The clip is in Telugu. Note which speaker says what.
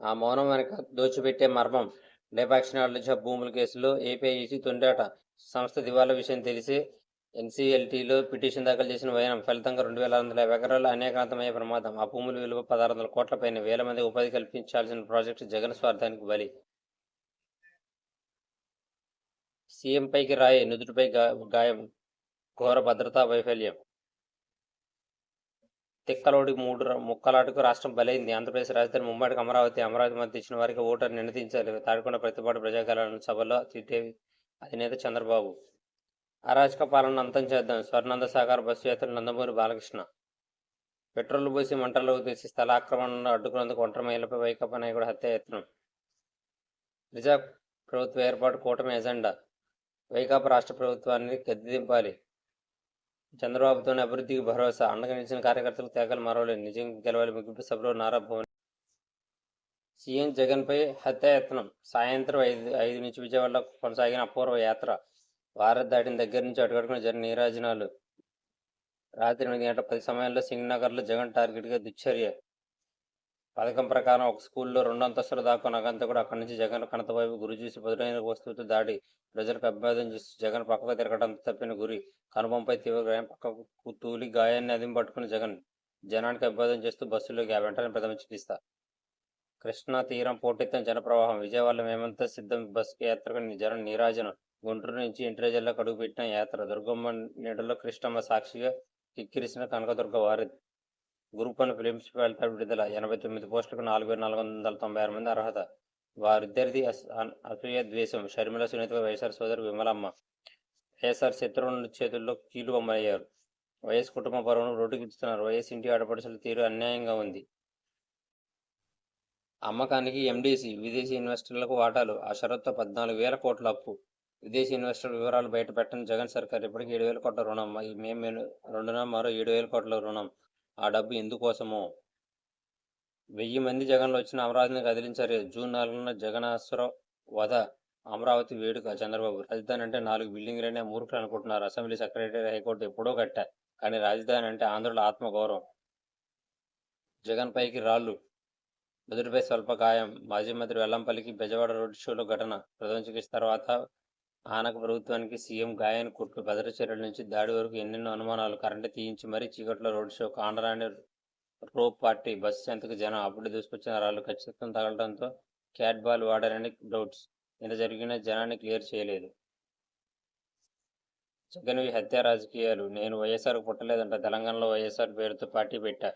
Speaker 1: ఆ మౌనం వెనక దోచిపెట్టే మర్మం. లేపాక్షినాడుల భూముల కేసులో ఏపీఐసి తొండాట. సంస్థ దివాలా విషయం తెలిసి ఎన్సీఎల్టీలో పిటిషన్ దాఖలు చేసిన వైనం. ఫలితంగా 2650 ఎకరాలు అనేకాంతమయ్యే ప్రమాదం. ఆ భూముల విలువ 1600 కోట్ల పైన. వేల మందికి ఉపాధి కల్పించాల్సిన ప్రాజెక్టు జగన్ స్వార్థానికి బలి. సీఎంపైకి రాయి, నుదుటిపై గాయం. ఘోర భద్రతా వైఫల్యం. తిక్కలోడి ముక్కలాటకు రాష్ట్రం బలైంది. ఆంధ్రప్రదేశ్ రాజధాని ముమ్మాటికి అమరావతి మధ్య ఇచ్చిన వారికి ఓటర్ నినదించాలి. తాడికొండ ప్రతిపాటు ప్రజాకాలను సభలో తిట్టేవి అధినేత చంద్రబాబు. అరాచక పాలన అంతం చేద్దాం. స్వర్ణంద సాగర్ బస్సు యాత్ర నందమూరి బాలకృష్ణ. పెట్రోల్ పోసి మంటల్లో ఉద్దేశి స్థల ఆక్రమణను అడ్డుకున్నందుకు ఒంటరి మహిళపై వైకాపా నాయకుడు హత్యాయత్నం. ప్రజా ప్రభుత్వ ఏర్పాటు కూటమి ఎజెండా. వైకాపా రాష్ట్ర ప్రభుత్వాన్ని గద్దెదింపాలి. చంద్రబాబుతోనే అభివృద్ధికి భరోసా. అండగా నిలిచిన కార్యకర్తలకు త్యాగాలు మరవలేదు. నిజం గెలవాలి ముగింపు సభలో నారా భువన్. సీఎం జగన్పై హత్యాయత్నం. సాయంత్రం 5 నుంచి విజయవాడలో కొనసాగిన అపూర్వ యాత్ర. భారత్ దాటిన దగ్గర నుంచి అడుగడుగున జరిగిన నీరాజనాలు. రాత్రి 8:10 సమయంలో సింగనగర్లో జగన్ టార్గెట్గా దుశ్చర్య. పథకం ప్రకారం ఒక స్కూల్లో 2 అంతస్తుల దాక్కున్న అగంతకుడు. అక్కడి నుంచి జగన్ కనతవైపు గురి చూసి పదునైన వస్తువుతో దాడి. ప్రజలకు అభ్యాదం చేస్తూ జగన్ పక్కకు తిరగడంతో తప్పిన గురి. కనుబొంపై తీవ్ర గాయం. పక్కకు తూలి గాయాన్ని అదిం పట్టుకున్న జగన్. జనానికి అభ్యాదం చేస్తూ బస్సులోకి వెంటనే ప్రథమ చికిత్స. కృష్ణా తీరం పోటెత్తిన జనప్రవాహం. విజయవాడలో మేమంతా సిద్ధం బస్సు యాత్రకు జనం నీరాజనం. గుంటూరు నుంచి ఎన్టీఆర్ జిల్లాకు అడుగుపెట్టిన యాత్ర. దుర్గమ్మ నీడలో కృష్ణమ్మ సాక్షిగా కిక్కిరిసిన కనకదుర్గ వారి. గ్రూప్ 1 ఫిలిమ్స్ ఫలితాలు విడుదల. 89 పోస్టులకు 4496 మంది అర్హత. వారిద్దరిది అసూయ ద్వేషం. షర్మిల సునీత వైఎస్ఆర్ సోదరు విమలమ్మ. వైఎస్ఆర్ శత్రువుల చేతుల్లో కీలు బొమ్మలయ్యారు. వైఎస్ కుటుంబ పరువును రోడ్డుకిస్తున్నారు. వైఎస్ ఇంటి ఆడపడుచుల తీరు అన్యాయంగా ఉంది. అమ్మకానికి ఎండీసీ. విదేశీ ఇన్వెస్టర్లకు వాటాలు. ఆ షరతుతో 14,000 కోట్ల అప్పు. విదేశీ ఇన్వెస్టర్ల వివరాలు బయటపెట్టని జగన్ సర్కార్. ఇప్పటికీ 7,000 కోట్ల రుణం. ఈ మే 2న మరో 7,000 కోట్ల రుణం. ఆ డబ్బు ఎందుకోసమో. 1000 మంది జగన్లో వచ్చిన అమరావతిని కదిలించారు. జూన్ 4న జగనాసుర వధ. అమరావతి వేడుక. చంద్రబాబు. రాజధాని అంటే 4 బిల్డింగులనే మూర్ఖులు అనుకుంటున్నారు. అసెంబ్లీ సెక్రటరీ హైకోర్టు ఎప్పుడో కట్టా. కానీ రాజధాని అంటే ఆంధ్రుల ఆత్మగౌరవం. జగన్ పైకి రాళ్లు. నుదుటిపై స్వల్ప గాయం. మాజీ మంత్రి వెల్లంపల్లికి బెజవాడ రోడ్ షోలో ఘటన. ప్రథమ చికిత్స తర్వాత ఆనక ప్రభుత్వానికి సీఎం గాయాన్ని కుట్లు. భద్రత చర్యల నుంచి దాడి వరకు ఎన్నెన్నో అనుమానాలు. కరెంటు తీయించి మరీ చీకట్లో రోడ్ షో. కాండరాని రోప్ పార్టీ. బస్సు చెంతకు జనం. అప్పుడే దూసుకొచ్చిన రాళ్లు ఖచ్చితంగా తగలడంతో క్యాట్ బాల్ వాడారని డౌట్స్. ఇంత జరిగినా జనాన్ని క్లియర్ చేయలేదు. జగన్వి హత్యా రాజకీయాలు. నేను వైఎస్ఆర్కు పుట్టలేదంట. తెలంగాణలో వైఎస్ఆర్ పేరుతో పార్టీ పెట్టా.